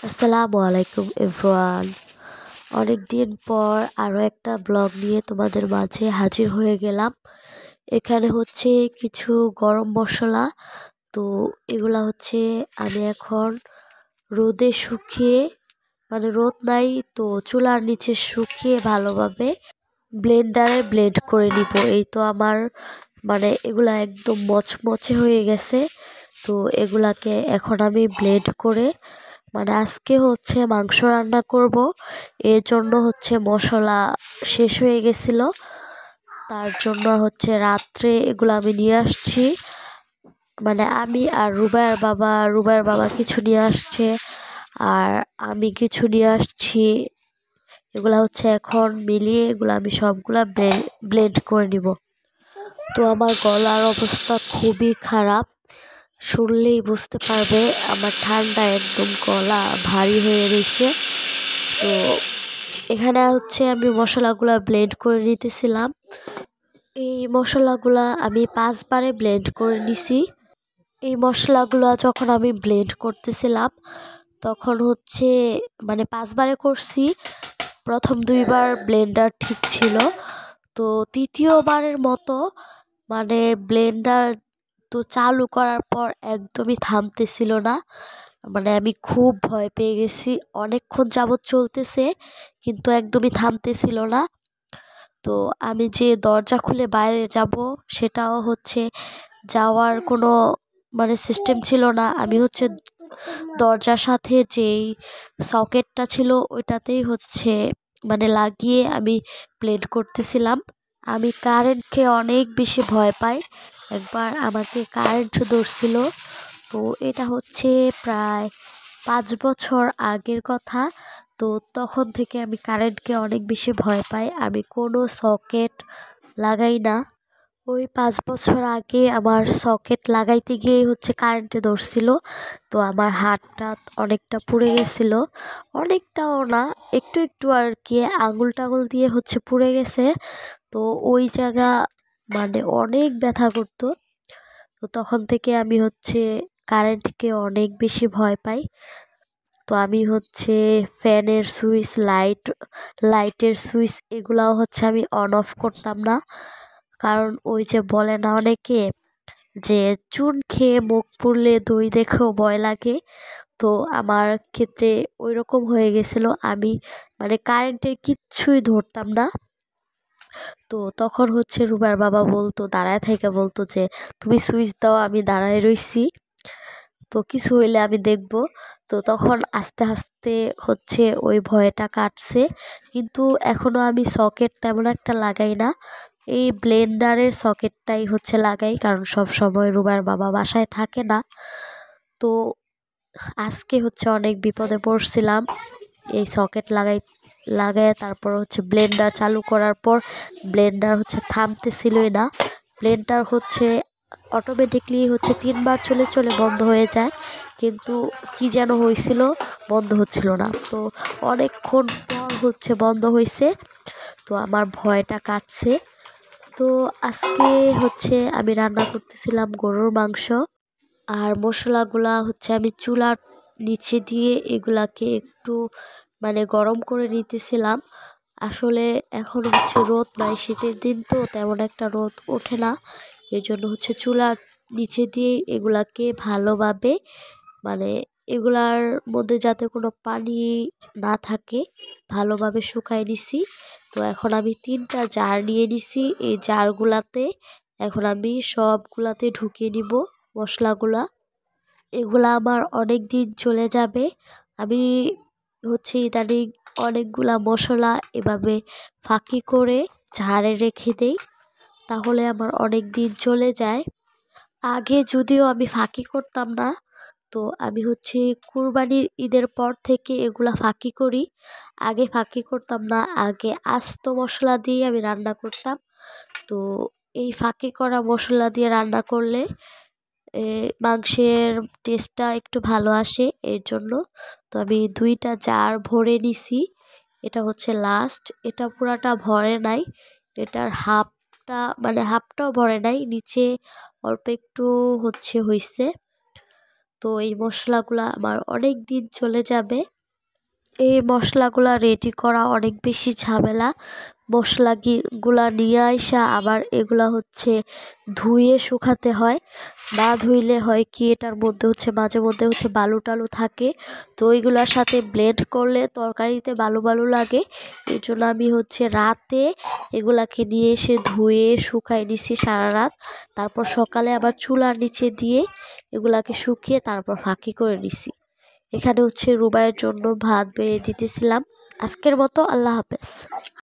আসসালামু আলাইকুম এভরিওয়ান। অনেক দিন পর আরও একটা ব্লগ নিয়ে তোমাদের মাঝে হাজির হয়ে গেলাম। এখানে হচ্ছে কিছু গরম মশলা, তো এগুলা হচ্ছে আমি এখন রোদে শুকিয়ে, মানে রোদ নাই তো চুলার নিচে শুকিয়ে ভালোভাবে ব্লেন্ডারে ব্লেন্ড করে নিব। এই তো আমার এগুলা একদম মচমচে হয়ে গেছে। তো এগুলাকে এখন আমি ব্লেন্ড করে আজকে হচ্ছে মাংস রান্না করব। এর জন্য হচ্ছে মশলা শেষ হয়ে গেছিল, তার জন্য হচ্ছে রাত্রে এগুলো আমি নিয়ে আসছি। আমি আর রুবাইয়ের বাবা কিছু নিয়ে আসছে, আর আমি কিছু নিয়ে আসছি। এগুলা হচ্ছে এখন মিলিয়ে এগুলো আমি সবগুলা ব্লেন্ড করে নিব। তো আমার গলার অবস্থা খুবই খারাপ, শুনলেই বুঝতে পারবে আমার ঠান্ডা একদম গলা ভারী হয়ে রয়েছে। তো এখানে হচ্ছে আমি মশলাগুলা ব্লেন্ড করে নিতেছিলাম। এই মশলাগুলা আমি 5 বারে ব্লেন্ড করে নিছি। এই মশলাগুলা যখন আমি ব্লেন্ড করতেছিলাম তখন হচ্ছে 5 বারে করছি। প্রথম 2বার ব্লেন্ডার ঠিক ছিল, তো তৃতীয়বারের মতো ব্লেন্ডার তো চালু করার পর একদমই থামতেছিল না। আমি খুব ভয় পেয়ে গেছি, অনেকক্ষণ যাবৎ চলতেছে কিন্তু একদমই থামতেছিল না। তো আমি যে দরজা খুলে বাইরে যাব সেটাও হচ্ছে যাওয়ার কোনো সিস্টেম ছিল না। আমি হচ্ছে দরজার সাথে যেই সকেটটা ছিল ওইটাতেই হচ্ছে লাগিয়ে আমি প্লেট করতেছিলাম। আমি কারেন্টকে অনেক বেশি ভয় পাই। একবার আমাকে কারেন্ট ধরছিল, তো এটা হচ্ছে প্রায় 5 বছর আগের কথা। তো তখন থেকে আমি কারেন্টকে অনেক বেশি ভয় পাই, আমি কোনো সকেট লাগাই না। ওই 5 বছর আগে আমার সকেট লাগাইতে গিয়েই হচ্ছে কারেন্টে ধরছিল, তো আমার হাতটা অনেকটা পুড়ে গেছিল। অনেকটাও না, একটু একটু আর কি, আঙুল টাঙুল দিয়ে হচ্ছে পুড়ে গেছে। তো ওই জায়গা অনেক ব্যথা করতো। তো তখন থেকে আমি হচ্ছে কারেন্টকে অনেক বেশি ভয় পাই। তো আমি হচ্ছে ফ্যানের সুইচ, লাইটের সুইচ এগুলাও হচ্ছে আমি অন অফ করতাম না, কারণ ওই যে বলে না অনেকে যে চুন খেয়ে মুখ পুড়লে দই দেখেও ভয় লাগে। তো আমার ক্ষেত্রে ওই রকম হয়ে গেছিল, আমি কারেন্টের কিচ্ছুই ধরতাম না। তো তখন হচ্ছে রুবার বাবা বলতো, দাঁড়ায় থেকে বলতো যে তুমি সুইচ দাও, আমি দাঁড়ায় রইছি, তো কিছু হইলে আমি দেখব। তো তখন আস্তে আস্তে হচ্ছে ওই ভয়টা কাটছে, কিন্তু এখনো আমি সকেট তেমন একটা লাগাই না। এই ব্লেন্ডারের সকেটটাই হচ্ছে লাগাই, কারণ সব সময় রুবার বাবা বাসায় থাকে না। তো আজকে হচ্ছে অনেক বিপদে পড়ছিলাম। এই সকেট লাগায় তারপর হচ্ছে ব্লেন্ডার চালু করার পর ব্লেন্ডার হচ্ছে থামতেছিলই না। ব্লেন্ডার হচ্ছে অটোমেটিকলি হচ্ছে 3বার চলে চলে বন্ধ হয়ে যায়, কিন্তু কি যেন হয়েছিল, বন্ধ হচ্ছিল না। তো অনেকক্ষণ পর হচ্ছে বন্ধ হয়েছে, তো আমার ভয়টা কাটছে। তো আজকে হচ্ছে আমি রান্না করতেছিলাম গরুর মাংস, আর মশলাগুলা হচ্ছে আমি চুলার নিচে দিয়ে এগুলাকে একটু গরম করে নিতেছিলাম। আসলে এখন হচ্ছে রোদ নাই, শীতের দিন তো তেমন একটা রোদ ওঠে না, এই জন্য হচ্ছে চুলার নিচে দিয়ে এগুলাকে ভালোভাবে মানে এগুলার মধ্যে যাতে কোনো পানি না থাকে ভালোভাবে শুকাই নিছি। তো এখন আমি 3টা জার নিয়ে নিছি, এই জারগুলাতে এখন আমি সবগুলাতে ঢুকিয়ে নিব মশলাগুলা। এগুলা আমার অনেক দিন চলে যাবে। আমি হচ্ছে ইদানিং অনেকগুলা মশলা এভাবে ফাঁকি করে ঝাড়ে রেখে দেই, তাহলে আমার অনেক দিন চলে যায়। আগে যদিও আমি ফাঁকি করতাম না, তো আমি হচ্ছে কুরবানির ঈদের পর থেকে এগুলা ফাঁকি করি। আগে ফাঁকি করতাম না, আগে আস্ত মশলা দিয়ে আমি রান্না করতাম। তো এই ফাঁকি করা মশলা দিয়ে রান্না করলে মাংসের টেস্টটা একটু ভালো আসে, এর জন্য। তো আমি 2টা জার ভরে নিছি, এটা হচ্ছে লাস্ট, এটা পুরাটা ভরে নাই, এটার হাফটা হাফটাও ভরে নাই, নিচে অল্প একটু হয়েছে। তো এই মশলাগুলা আমার অনেক দিন চলে যাবে। এই মশলাগুলা রেডি করা অনেক বেশি ঝামেলা। গুলা নিয়ে আইসা আবার এগুলা হচ্ছে ধুয়ে শুকাতে হয়। না ধুইলে হয় কি, এটার মধ্যে হচ্ছে মাঝে মধ্যে হচ্ছে বালু টালু থাকে, তো ওইগুলার সাথে ব্লেন্ড করলে তরকারিতে বালু বালু লাগে। এই জন্য আমি হচ্ছে রাতে এগুলাকে নিয়ে এসে ধুয়ে শুকাই নিছি সারা রাত। তারপর সকালে আবার চুলার নিচে দিয়ে এগুলাকে শুকিয়ে তারপর ফাঁকি করে নিছি। এখানে হচ্ছে রুবাইয়ের জন্য ভাত বেড়ে দিতেছিলাম। আজকের মতো আল্লাহ হাফেজ।